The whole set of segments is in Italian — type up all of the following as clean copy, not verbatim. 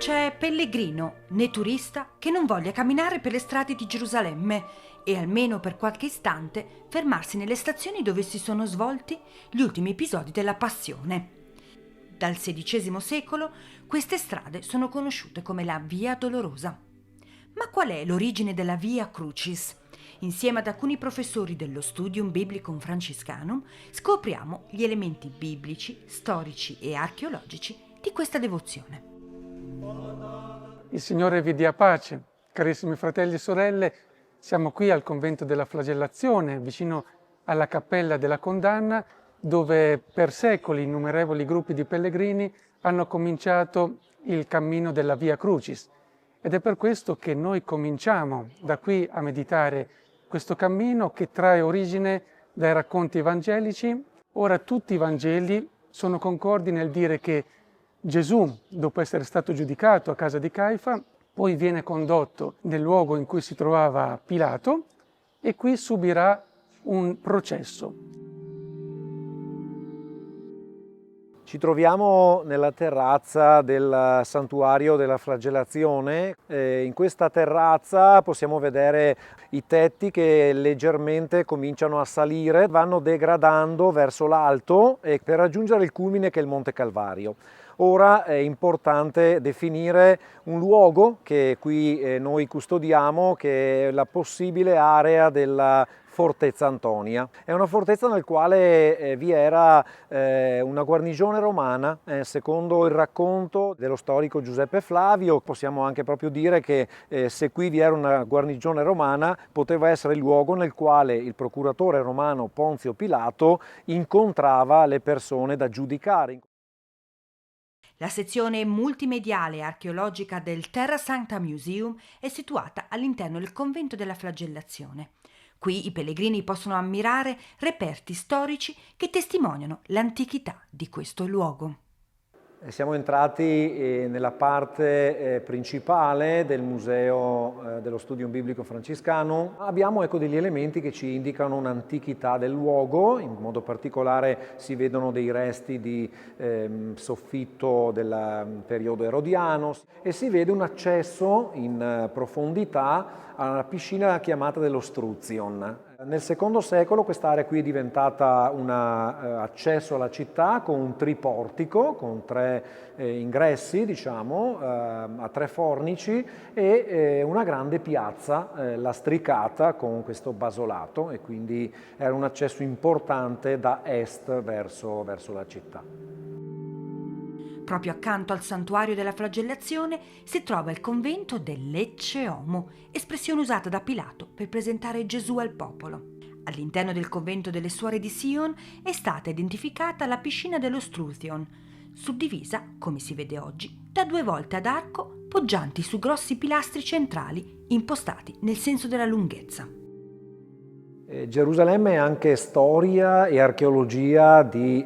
c'è pellegrino né turista che non voglia camminare per le strade di Gerusalemme e almeno per qualche istante fermarsi nelle stazioni dove si sono svolti gli ultimi episodi della Passione. Dal XVI secolo queste strade sono conosciute come la Via Dolorosa. Ma qual è l'origine della Via Crucis? Insieme ad alcuni professori dello Studium Biblicum Franciscanum scopriamo gli elementi biblici, storici e archeologici di questa devozione. Il Signore vi dia pace. Carissimi fratelli e sorelle, siamo qui al convento della Flagellazione, vicino alla cappella della condanna, dove per secoli innumerevoli gruppi di pellegrini hanno cominciato il cammino della Via Crucis. Ed è per questo che noi cominciamo da qui a meditare questo cammino che trae origine dai racconti evangelici. Ora tutti i Vangeli sono concordi nel dire che Gesù, dopo essere stato giudicato a casa di Caifa, poi viene condotto nel luogo in cui si trovava Pilato e qui subirà un processo. Ci troviamo nella terrazza del santuario della Flagellazione. In questa terrazza possiamo vedere i tetti che leggermente cominciano a salire, vanno degradando verso l'alto per raggiungere il culmine che è il Monte Calvario. Ora è importante definire un luogo che qui noi custodiamo, che è la possibile area della Fortezza Antonia. È una fortezza nel quale vi era una guarnigione romana, secondo il racconto dello storico Giuseppe Flavio. Possiamo anche proprio dire che se qui vi era una guarnigione romana, poteva essere il luogo nel quale il procuratore romano Ponzio Pilato incontrava le persone da giudicare. La sezione multimediale archeologica del Terra Sancta Museum è situata all'interno del convento della Flagellazione. Qui i pellegrini possono ammirare reperti storici che testimoniano l'antichità di questo luogo. Siamo entrati nella parte principale del museo dello Studium Biblico Franciscanum. Abbiamo degli elementi che ci indicano un'antichità del luogo, in modo particolare si vedono dei resti di soffitto del periodo erodiano e si vede un accesso in profondità alla piscina chiamata dello Struzion. Nel secondo secolo quest'area qui è diventata un accesso alla città con un triportico, con tre ingressi, diciamo, a tre fornici e una grande piazza lastricata con questo basolato e quindi era un accesso importante da est verso la città. Proprio accanto al santuario della Flagellazione si trova il convento dell'Ecce Homo, espressione usata da Pilato per presentare Gesù al popolo. All'interno del convento delle Suore di Sion è stata identificata la piscina dello Struzion, suddivisa, come si vede oggi, da due volte ad arco poggianti su grossi pilastri centrali impostati nel senso della lunghezza. Gerusalemme è anche storia e archeologia di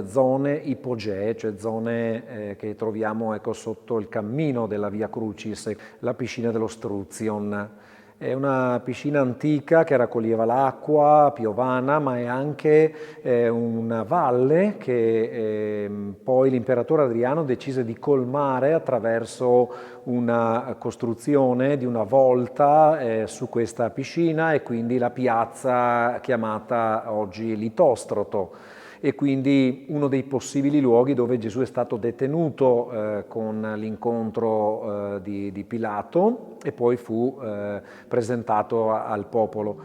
zone ipogee, cioè zone che troviamo sotto il cammino della Via Crucis, la piscina dello Struzion. È una piscina antica che raccoglieva l'acqua piovana, ma è anche una valle che poi l'imperatore Adriano decise di colmare attraverso una costruzione di una volta su questa piscina e quindi la piazza chiamata oggi Litostroto. E quindi uno dei possibili luoghi dove Gesù è stato detenuto con l'incontro di Pilato e poi fu presentato al popolo.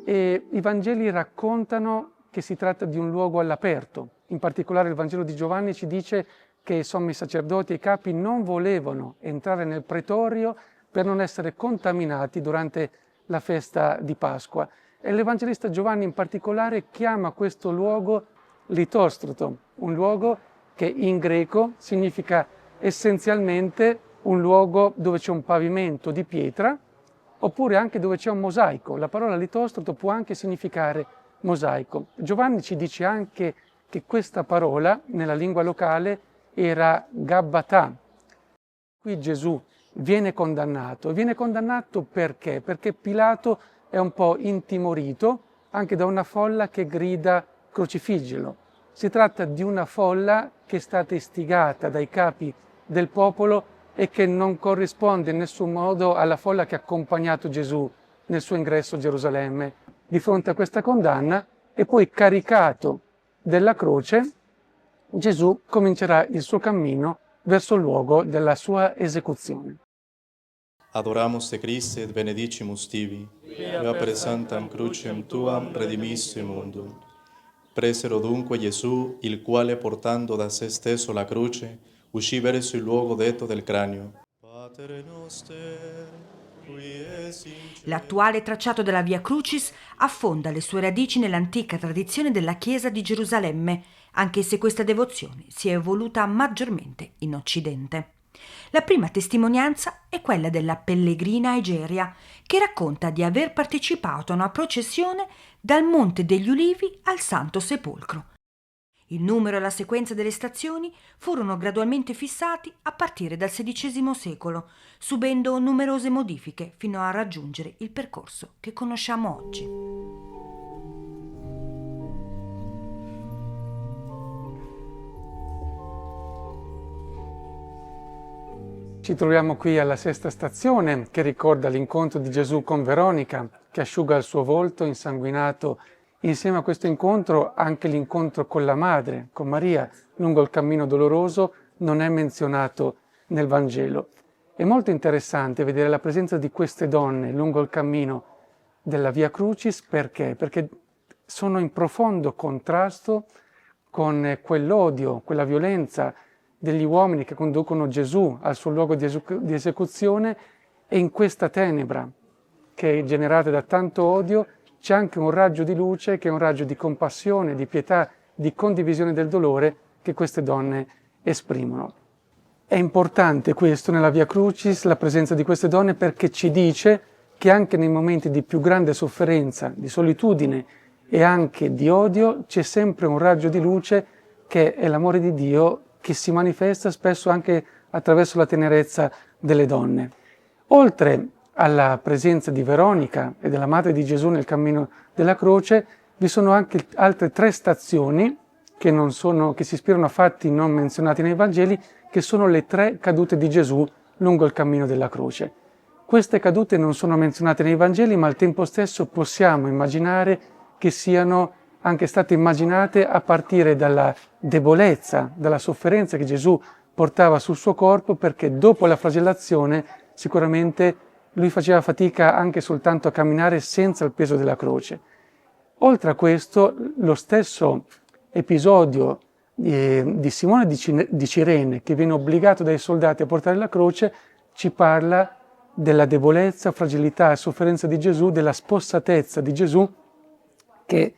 E i Vangeli raccontano che si tratta di un luogo all'aperto. In particolare il Vangelo di Giovanni ci dice che i sommi sacerdoti e i capi non volevano entrare nel pretorio per non essere contaminati durante la festa di Pasqua. E l'Evangelista Giovanni in particolare chiama questo luogo Litostroto, un luogo che in greco significa essenzialmente un luogo dove c'è un pavimento di pietra oppure anche dove c'è un mosaico. La parola Litostroto può anche significare mosaico. Giovanni ci dice anche che questa parola nella lingua locale era Gabbatà. Qui Gesù viene condannato. Viene condannato perché? Perché Pilato è un po' intimorito anche da una folla che grida crocifiggilo. Si tratta di una folla che è stata istigata dai capi del popolo e che non corrisponde in nessun modo alla folla che ha accompagnato Gesù nel suo ingresso a Gerusalemme. Di fronte a questa condanna e poi caricato della croce, Gesù comincerà il suo cammino verso il luogo della sua esecuzione. Adoramus te Christe et benedicimus tibi, quia per santam crucem tuam redimissi mundum. Presero dunque Gesù, il quale portando da se stesso la croce, uscì verso il luogo detto del cranio. Pater noster, qui es in cielo. L'attuale tracciato della Via Crucis affonda le sue radici nell'antica tradizione della Chiesa di Gerusalemme, anche se questa devozione si è evoluta maggiormente in Occidente. La prima testimonianza è quella della pellegrina Egeria, che racconta di aver partecipato a una processione dal Monte degli Ulivi al Santo Sepolcro. Il numero e la sequenza delle stazioni furono gradualmente fissati a partire dal XVI secolo, subendo numerose modifiche fino a raggiungere il percorso che conosciamo oggi. Ci troviamo qui alla sesta stazione che ricorda l'incontro di Gesù con Veronica, che asciuga il suo volto insanguinato. Insieme a questo incontro anche l'incontro con la madre, con Maria, lungo il cammino doloroso, non è menzionato nel Vangelo. È molto interessante vedere la presenza di queste donne lungo il cammino della Via Crucis. Perché? Perché sono in profondo contrasto con quell'odio, quella violenza degli uomini che conducono Gesù al suo luogo di esecuzione, e in questa tenebra che è generata da tanto odio c'è anche un raggio di luce, che è un raggio di compassione, di pietà, di condivisione del dolore che queste donne esprimono. È importante questo nella Via Crucis, la presenza di queste donne, perché ci dice che anche nei momenti di più grande sofferenza, di solitudine e anche di odio, c'è sempre un raggio di luce che è l'amore di Dio, che si manifesta spesso anche attraverso la tenerezza delle donne. Oltre alla presenza di Veronica e della Madre di Gesù nel cammino della croce, vi sono anche altre 3 stazioni che si ispirano a fatti non menzionati nei Vangeli, che sono le 3 cadute di Gesù lungo il cammino della croce. Queste cadute non sono menzionate nei Vangeli, ma al tempo stesso possiamo immaginare che siano anche state immaginate a partire dalla debolezza, dalla sofferenza che Gesù portava sul suo corpo, perché dopo la flagellazione sicuramente lui faceva fatica anche soltanto a camminare senza il peso della croce. Oltre a questo, lo stesso episodio di Simone di Cirene, che viene obbligato dai soldati a portare la croce, ci parla della debolezza, fragilità e sofferenza di Gesù, della spossatezza di Gesù, che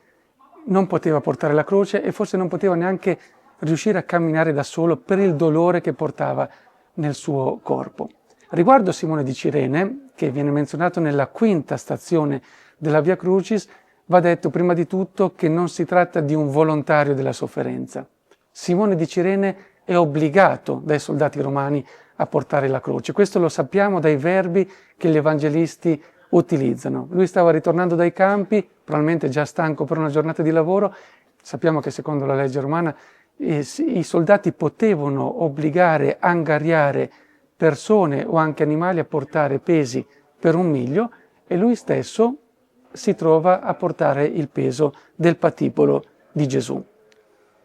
non poteva portare la croce e forse non poteva neanche riuscire a camminare da solo per il dolore che portava nel suo corpo. Riguardo Simone di Cirene, che viene menzionato nella 5ª stazione della Via Crucis, va detto prima di tutto che non si tratta di un volontario della sofferenza. Simone di Cirene è obbligato dai soldati romani a portare la croce. Questo lo sappiamo dai verbi che gli evangelisti utilizzano. Lui stava ritornando dai campi, probabilmente già stanco per una giornata di lavoro. Sappiamo che secondo la legge romana i soldati potevano obbligare, angariare persone o anche animali a portare pesi per 1 miglio, e lui stesso si trova a portare il peso del patibolo di Gesù.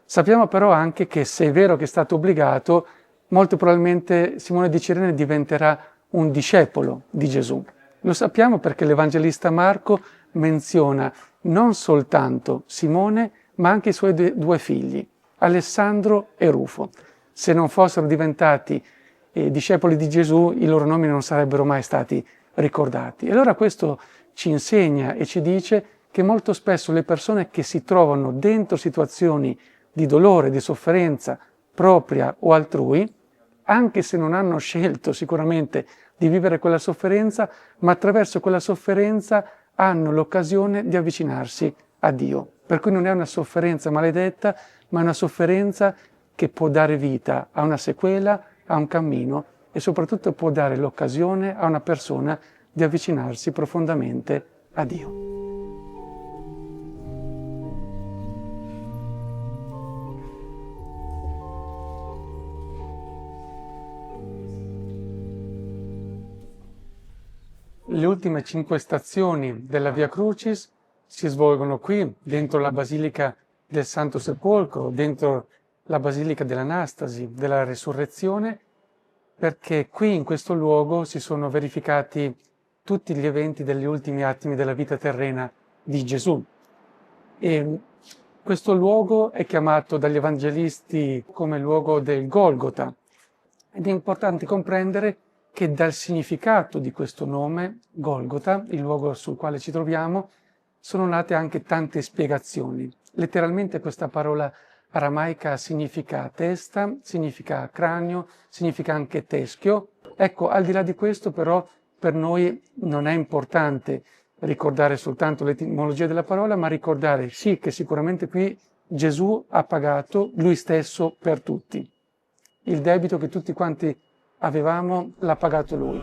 Sappiamo però anche che, se è vero che è stato obbligato, molto probabilmente Simone di Cirene diventerà un discepolo di Gesù. Lo sappiamo perché l'Evangelista Marco menziona non soltanto Simone, ma anche i suoi 2 figli, Alessandro e Rufo. Se non fossero diventati discepoli di Gesù, i loro nomi non sarebbero mai stati ricordati. E allora questo ci insegna e ci dice che molto spesso le persone che si trovano dentro situazioni di dolore, di sofferenza propria o altrui, anche se non hanno scelto sicuramente di vivere quella sofferenza, ma attraverso quella sofferenza hanno l'occasione di avvicinarsi a Dio. Per cui non è una sofferenza maledetta, ma una sofferenza che può dare vita a una sequela, a un cammino, e soprattutto può dare l'occasione a una persona di avvicinarsi profondamente a Dio. le ultime 5 stazioni della Via Crucis si svolgono qui, dentro la Basilica del Santo Sepolcro, dentro la Basilica dell'Anastasi, della Resurrezione, perché qui in questo luogo si sono verificati tutti gli eventi degli ultimi attimi della vita terrena di Gesù. E questo luogo è chiamato dagli evangelisti come luogo del Golgota, ed è importante comprendere che dal significato di questo nome, Golgota, il luogo sul quale ci troviamo, sono nate anche tante spiegazioni. Letteralmente questa parola aramaica significa testa, significa cranio, significa anche teschio. Ecco, al di là di questo però per noi non è importante ricordare soltanto l'etimologia della parola, ma ricordare sì che sicuramente qui Gesù ha pagato lui stesso per tutti. Il debito che tutti quanti avevamo l'ha pagato lui.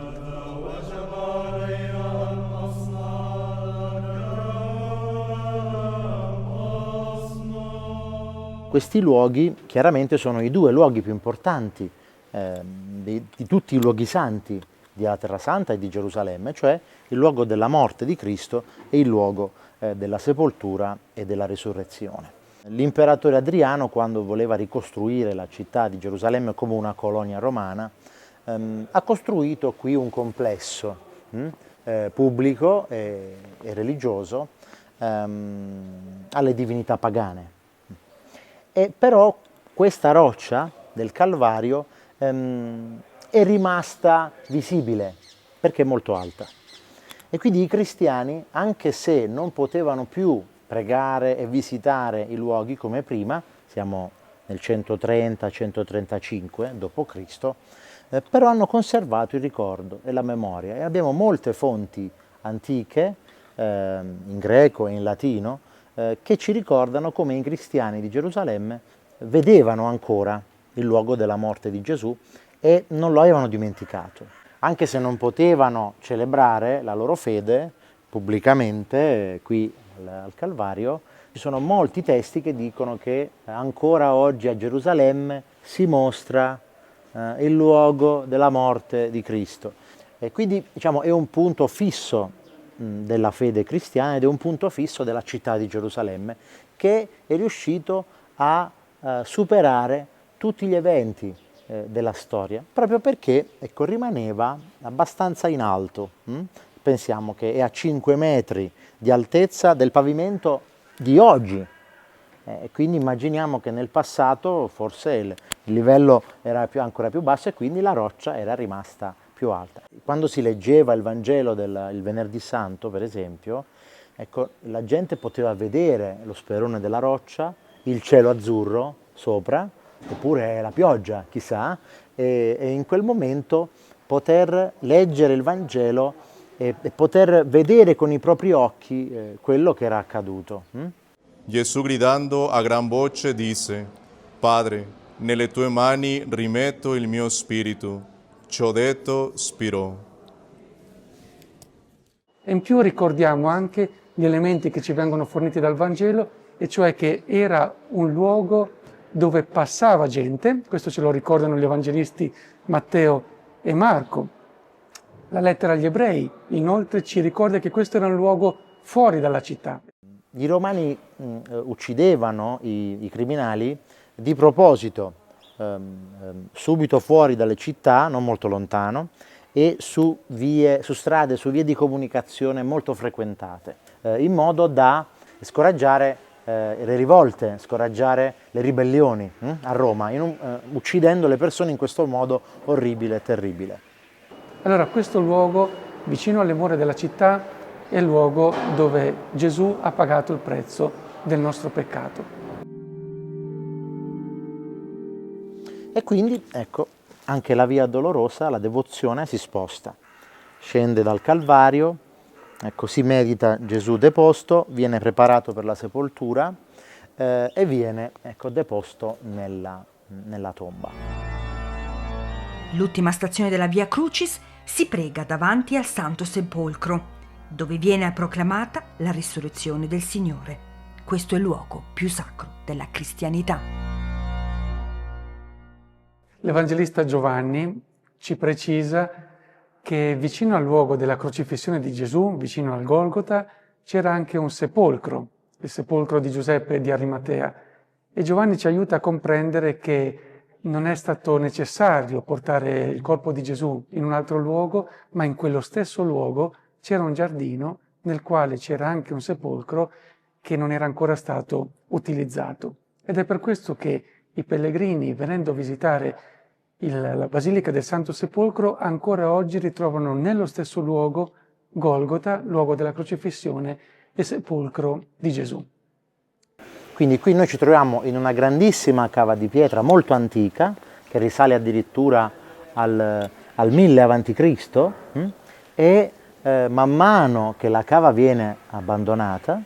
Questi luoghi chiaramente sono i 2 luoghi più importanti di tutti i luoghi santi della Terra Santa e di Gerusalemme, cioè il luogo della morte di Cristo e il luogo della sepoltura e della risurrezione. L'imperatore Adriano, quando voleva ricostruire la città di Gerusalemme come una colonia romana, ha costruito qui un complesso pubblico e religioso alle divinità pagane. E però questa roccia del Calvario è rimasta visibile perché è molto alta. E quindi i cristiani, anche se non potevano più pregare e visitare i luoghi come prima, siamo nel 130-135 d.C., però hanno conservato il ricordo e la memoria. E abbiamo molte fonti antiche, in greco e in latino, che ci ricordano come i cristiani di Gerusalemme vedevano ancora il luogo della morte di Gesù e non lo avevano dimenticato. Anche se non potevano celebrare la loro fede pubblicamente qui al Calvario, ci sono molti testi che dicono che ancora oggi a Gerusalemme si mostra il luogo della morte di Cristo. E quindi diciamo, è un punto fisso della fede cristiana ed è un punto fisso della città di Gerusalemme, che è riuscito a superare tutti gli eventi della storia, proprio perché ecco, rimaneva abbastanza in alto. Pensiamo che è a 5 metri di altezza del pavimento di oggi, quindi immaginiamo che nel passato forse il livello era ancora più basso e quindi la roccia era rimasta più alta. Quando si leggeva il Vangelo il Venerdì Santo, per esempio, ecco, la gente poteva vedere lo sperone della roccia, il cielo azzurro sopra, oppure la pioggia, chissà, e in quel momento poter leggere il Vangelo e poter vedere con i propri occhi quello che era accaduto. Gesù gridando a gran voce disse: Padre, nelle tue mani rimetto il mio spirito. Ciò detto, spirò. E in più ricordiamo anche gli elementi che ci vengono forniti dal Vangelo, e cioè che era un luogo dove passava gente, questo ce lo ricordano gli evangelisti Matteo e Marco. La lettera agli ebrei inoltre ci ricorda che questo era un luogo fuori dalla città. I romani uccidevano i criminali di proposito, subito fuori dalle città, non molto lontano, e su strade, su vie di comunicazione molto frequentate, in modo da scoraggiare le rivolte, scoraggiare le ribellioni a Roma, uccidendo le persone in questo modo orribile e terribile. Allora questo luogo, vicino alle mura della città, è il luogo dove Gesù ha pagato il prezzo del nostro peccato. E quindi, ecco, anche la via dolorosa, la devozione, si sposta. Scende dal Calvario, ecco, si medita Gesù deposto, viene preparato per la sepoltura e viene, ecco, deposto nella tomba. L'ultima stazione della Via Crucis si prega davanti al Santo Sepolcro, dove viene proclamata la risurrezione del Signore. Questo è il luogo più sacro della cristianità. L'Evangelista Giovanni ci precisa che vicino al luogo della crocifissione di Gesù, vicino al Golgota, c'era anche un sepolcro, il sepolcro di Giuseppe di Arimatea. E Giovanni ci aiuta a comprendere che non è stato necessario portare il corpo di Gesù in un altro luogo, ma in quello stesso luogo c'era un giardino nel quale c'era anche un sepolcro che non era ancora stato utilizzato. Ed è per questo che i pellegrini, venendo a visitare la Basilica del Santo Sepolcro, ancora oggi ritrovano nello stesso luogo Golgota, luogo della crocifissione, e sepolcro di Gesù. Quindi qui noi ci troviamo in una grandissima cava di pietra molto antica, che risale addirittura al 1000 a.C. E man mano che la cava viene abbandonata,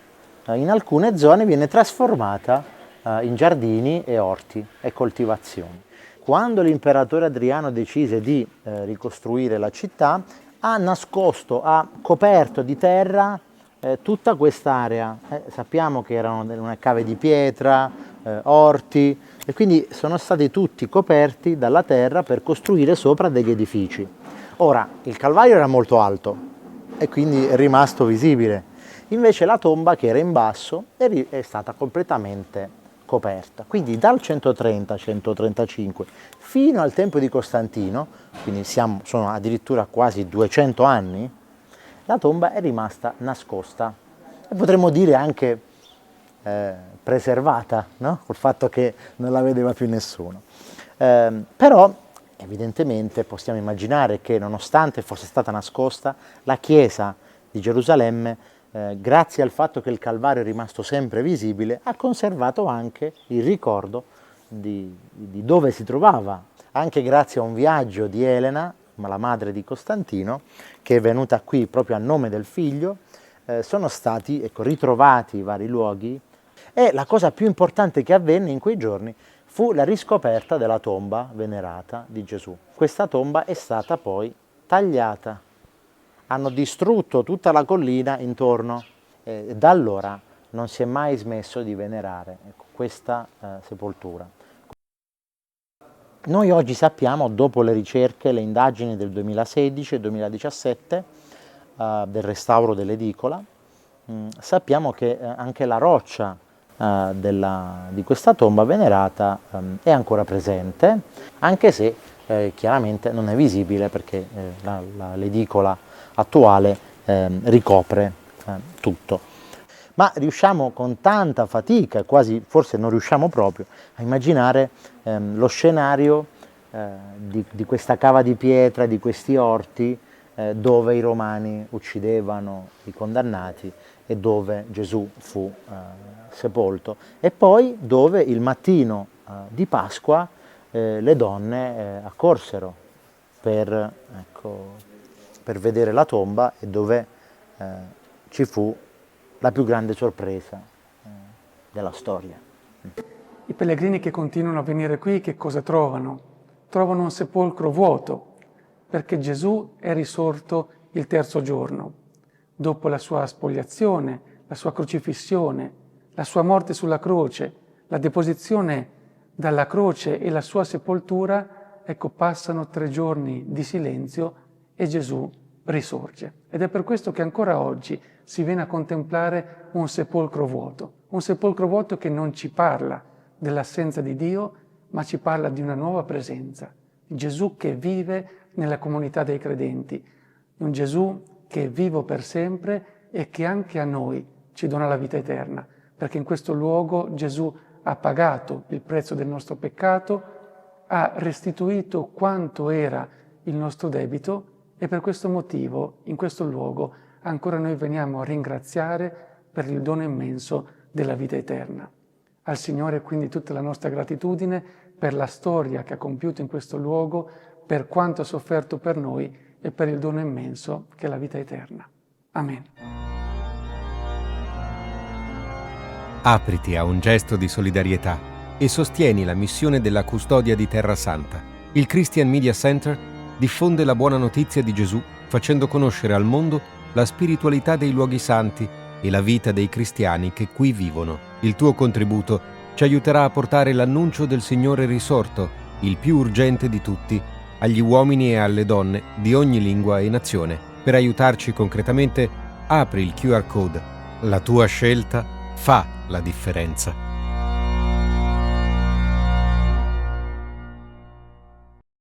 in alcune zone viene trasformata in giardini e orti e coltivazioni. Quando l'imperatore Adriano decise di ricostruire la città, ha nascosto, ha coperto di terra tutta quest'area. Sappiamo che erano una cave di pietra, orti, e quindi sono stati tutti coperti dalla terra per costruire sopra degli edifici. Ora, il Calvario era molto alto e quindi è rimasto visibile, invece la tomba, che era in basso, è stata completamente coperta. Quindi dal 130-135 fino al tempo di Costantino, quindi sono addirittura quasi 200 anni, la tomba è rimasta nascosta e potremmo dire anche preservata, no? Col fatto che non la vedeva più nessuno. Però evidentemente possiamo immaginare che, nonostante fosse stata nascosta, la chiesa di Gerusalemme, grazie al fatto che il Calvario è rimasto sempre visibile, ha conservato anche il ricordo di dove si trovava, anche grazie a un viaggio di Elena, la madre di Costantino, che è venuta qui proprio a nome del figlio. Sono stati ritrovati i vari luoghi, e la cosa più importante che avvenne in quei giorni fu la riscoperta della tomba venerata di Gesù. Questa tomba è stata poi tagliata. Hanno distrutto tutta la collina intorno e da allora non si è mai smesso di venerare questa sepoltura. Noi oggi sappiamo, dopo le ricerche, le indagini del 2016 e 2017 del restauro dell'edicola, sappiamo che anche la roccia di questa tomba venerata è ancora presente, anche se chiaramente non è visibile perché l'edicola attuale ricopre tutto. Ma riusciamo con tanta fatica, quasi forse non riusciamo proprio, a immaginare lo scenario di questa cava di pietra, di questi orti, dove i romani uccidevano i condannati e dove Gesù fu sepolto, e poi dove il mattino di Pasqua le donne accorsero per vedere la tomba, e dove ci fu la più grande sorpresa della storia. I pellegrini che continuano a venire qui che cosa trovano? Trovano un sepolcro vuoto, perché Gesù è risorto il terzo giorno, dopo la sua spogliazione, la sua crocifissione, la sua morte sulla croce, la deposizione dalla croce e la sua sepoltura. Ecco, passano 3 giorni di silenzio e Gesù risorge. Ed è per questo che ancora oggi si viene a contemplare un sepolcro vuoto che non ci parla dell'assenza di Dio, ma ci parla di una nuova presenza, di Gesù che vive nella comunità dei credenti, un Gesù che è vivo per sempre e che anche a noi ci dona la vita eterna, perché in questo luogo Gesù ha pagato il prezzo del nostro peccato, ha restituito quanto era il nostro debito, e per questo motivo in questo luogo ancora noi veniamo a ringraziare per il dono immenso della vita eterna. Al Signore quindi tutta la nostra gratitudine per la storia che ha compiuto in questo luogo, per quanto ha sofferto per noi e per il dono immenso che è la vita eterna. Amen. Apriti a un gesto di solidarietà e sostieni la missione della custodia di Terra Santa. Il Christian Media Center diffonde la buona notizia di Gesù, facendo conoscere al mondo la spiritualità dei luoghi santi e la vita dei cristiani che qui vivono. Il tuo contributo ci aiuterà a portare l'annuncio del Signore risorto, il più urgente di tutti, agli uomini e alle donne di ogni lingua e nazione. Per aiutarci concretamente, apri il QR code. La tua scelta fa la differenza.